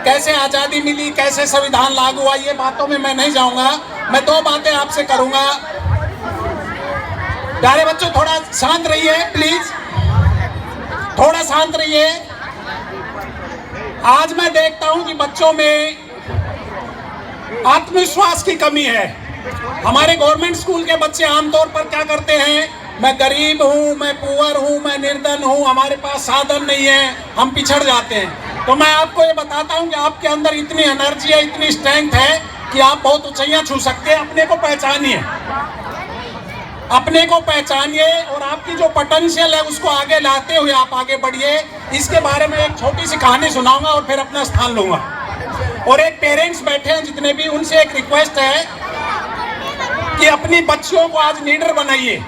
कैसे आज़ादी मिली, कैसे संविधान लागू हुआ, ये बातों में मैं नहीं जाऊंगा। मैं दो बातें आपसे करूंगा। प्यारे बच्चों, थोड़ा शांत रहिए प्लीज, थोड़ा शांत रहिए। आज मैं देखता हूं कि बच्चों में आत्मविश्वास की कमी है। हमारे गवर्नमेंट स्कूल के बच्चे आमतौर पर क्या करते हैं, मैं गरीब हूं, मैं पुअर हूं, मैं निर्धन हूं, हमारे पास साधन नहीं है, हम पिछड़ जाते हैं। तो मैं आपको ये बताता हूं कि आपके अंदर इतनी एनर्जी है, इतनी स्ट्रेंथ है कि आप बहुत ऊंचाइयां छू सकते हैं। अपने को पहचानिए, अपने को पहचानिए और आपकी जो पोटेंशियल है उसको आगे लाते हुए आप आगे बढ़िए। इसके बारे में एक छोटी सी कहानी सुनाऊंगा और फिर अपना स्थान लूंगा। और एक पेरेंट्स बैठे हैं जितने भी, उनसे एक रिक्वेस्ट है कि अपनी बच्चियों को आज लीडर बनाइए।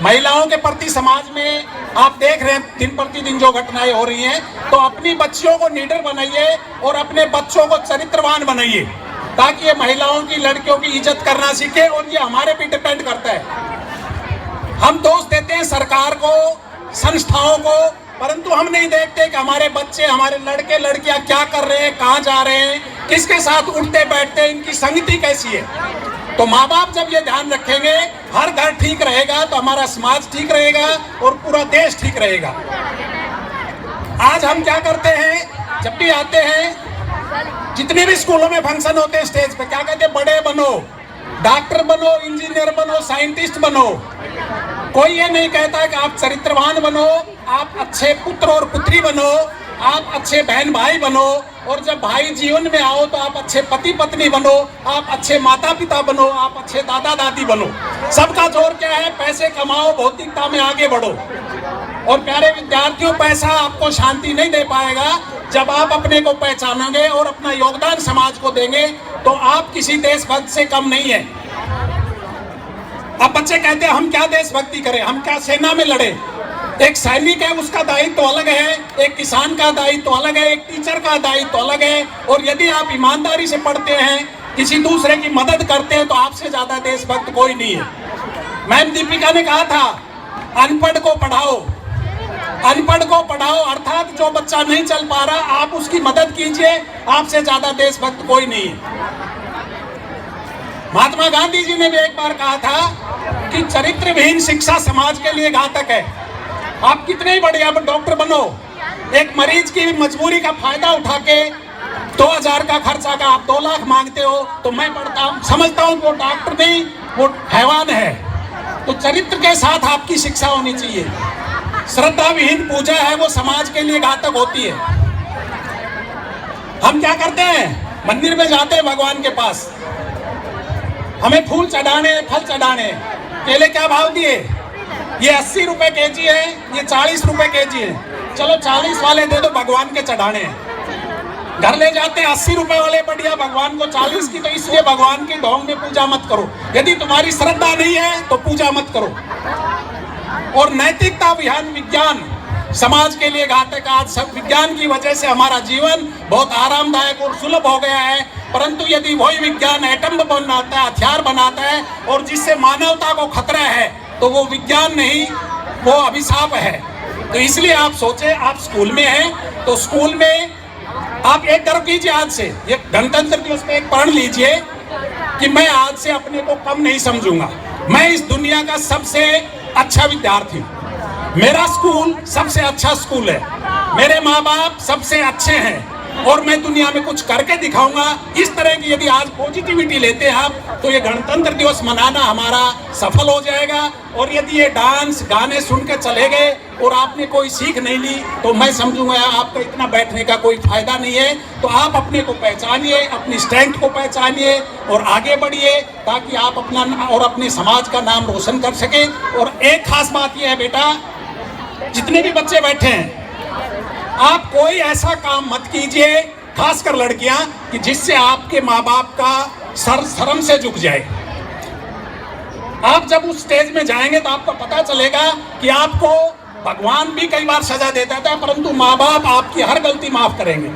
महिलाओं के प्रति समाज में आप देख रहे हैं दिन प्रतिदिन जो घटनाएं हो रही हैं, तो अपनी बच्चियों को लीडर बनाइए और अपने बच्चों को चरित्रवान बनाइए, ताकि ये महिलाओं की, लड़कियों की इज्जत करना सीखे। और ये हमारे पे डिपेंड करता है। हम दोष देते हैं सरकार को, संस्थाओं को, परंतु हम नहीं देखते कि हमारे बच्चे, हमारे लड़के लड़कियां क्या कर रहे हैं, कहाँ जा रहे हैं, किसके साथ उठते बैठते हैं, इनकी संगति कैसी है। तो माँ बाप जब ये ध्यान रखेंगे, हर घर ठीक रहेगा तो हमारा समाज ठीक रहेगा और पूरा देश ठीक रहेगा। आज हम क्या करते हैं, जब भी आते हैं, जितने भी स्कूलों में फंक्शन होते हैं, स्टेज पे क्या कहते हैं, बड़े बनो, डॉक्टर बनो, इंजीनियर बनो, साइंटिस्ट बनो। कोई ये नहीं कहता कि आप चरित्रवान बनो, आप अच्छे पुत्र और पुत्री बनो, आप अच्छे बहन भाई बनो, और जब भाई जीवन में आओ तो आप अच्छे पति पत्नी बनो, आप अच्छे माता पिता बनो, आप अच्छे दादा दादी बनो। सबका जोर क्या है, पैसे कमाओ, भौतिकता में आगे बढ़ो। और प्यारे विद्यार्थियों, पैसा आपको शांति नहीं दे पाएगा। जब आप अपने को पहचानोगे और अपना योगदान समाज को देंगे तो आप किसी देशभक्त से कम नहीं है। अब बच्चे कहते हैं हम क्या देशभक्ति करें, हम क्या सेना में लड़े। एक सैनिक है, उसका दायित्व अलग है, एक किसान का दायित्व अलग है, एक टीचर का दायित्व अलग है। और यदि आप ईमानदारी से पढ़ते हैं, किसी दूसरे की मदद करते हैं, तो आपसे ज्यादा देशभक्त कोई नहीं है। मैम दीपिका ने कहा था, अनपढ़ को पढ़ाओ, अनपढ़ को पढ़ाओ, अर्थात जो बच्चा नहीं चल पा रहा आप उसकी मदद कीजिए, आपसे ज्यादा देशभक्त कोई नहीं है। महात्मा गांधी जी ने भी एक बार कहा था कि चरित्रविहीन शिक्षा समाज के लिए घातक है। आप कितने ही बड़े आप डॉक्टर बनो, एक मरीज की मजबूरी का फायदा उठा के 2000 का खर्चा का आप 2 लाख मांगते हो, तो मैं समझता हूँ वो डॉक्टर नहीं, वो हैवान है। तो चरित्र के साथ आपकी शिक्षा होनी चाहिए। श्रद्धा विहीन पूजा है वो समाज के लिए घातक होती है। हम क्या करते हैं, मंदिर में जाते हैं भगवान के पास, हमें फूल चढ़ाने, फल चढ़ाने, केले क्या भाव दिए, ये 80 रुपए केजी है, ये 40 रुपए केजी है, चलो 40 वाले दे दो, भगवान के चढ़ाने हैं। घर ले जाते हैं 80 रुपए वाले, बढ़िया, भगवान को 40 की, तो इसलिए भगवान की ढोंग में पूजा मत करो। यदि तुम्हारी श्रद्धा नहीं है तो पूजा मत करो। और नैतिकता विहीन विज्ञान समाज के लिए घातक। आज सब विज्ञान की वजह से हमारा जीवन बहुत आरामदायक और सुलभ हो गया है, परंतु यदि वही विज्ञान एटम बम बनाता है, हथियार बनाता है और जिससे मानवता को खतरा है, तो वो विज्ञान नहीं, वो अभिशाप है। तो इसलिए आप सोचे, आप स्कूल में हैं तो स्कूल में आप एक कर्म कीजिए, आज से ये गणतंत्र दिवस पे एक प्रण लीजिए कि मैं आज से अपने को कम नहीं समझूंगा, मैं इस दुनिया का सबसे अच्छा विद्यार्थी हूं, मेरा स्कूल सबसे अच्छा स्कूल है, मेरे माँ बाप सबसे अच्छे हैं और मैं दुनिया में कुछ करके दिखाऊंगा। इस तरह की यदि आज पॉजिटिविटी लेते हैं आप, तो ये गणतंत्र दिवस मनाना हमारा सफल हो जाएगा। और यदि ये डांस गाने सुन के चले गए और आपने कोई सीख नहीं ली, तो मैं समझूंगा आपका इतना बैठने का कोई फायदा नहीं है। तो आप अपने को पहचानिए, अपनी स्ट्रेंथ को पहचानिए और आगे बढ़िए, ताकि आप अपना और अपने समाज का नाम रोशन कर सके। और एक खास बात यह है बेटा, जितने भी बच्चे बैठे हैं, आप कोई ऐसा काम मत कीजिए, खासकर लड़कियां, कि जिससे आपके माँ बाप का सर शर्म से झुक जाए। आप जब उस स्टेज में जाएंगे तो आपको पता चलेगा कि आपको भगवान भी कई बार सजा देता था, परंतु माँ बाप आपकी हर गलती माफ करेंगे।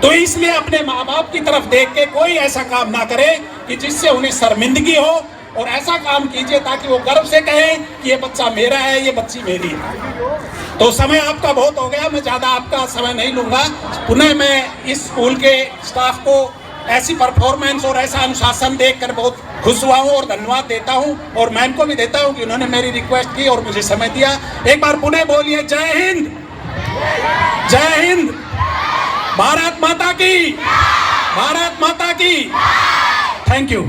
तो इसलिए अपने माँ बाप की तरफ देख के कोई ऐसा काम ना करे कि जिससे उन्हें शर्मिंदगी हो, और ऐसा काम कीजिए ताकि वो गर्व से कहें कि ये बच्चा मेरा है, ये बच्ची मेरी है। तो समय आपका बहुत हो गया, मैं ज़्यादा आपका समय नहीं लूँगा। पुनः मैं इस स्कूल के स्टाफ को ऐसी परफॉर्मेंस और ऐसा अनुशासन देखकर बहुत खुश हुआ हूँ और धन्यवाद देता हूँ, और मैम को भी देता हूँ कि उन्होंने मेरी रिक्वेस्ट की और मुझे समय दिया। एक बार पुनः बोलिए जय हिंद, जय हिंद, भारत माता की, भारत माता की। Thank you.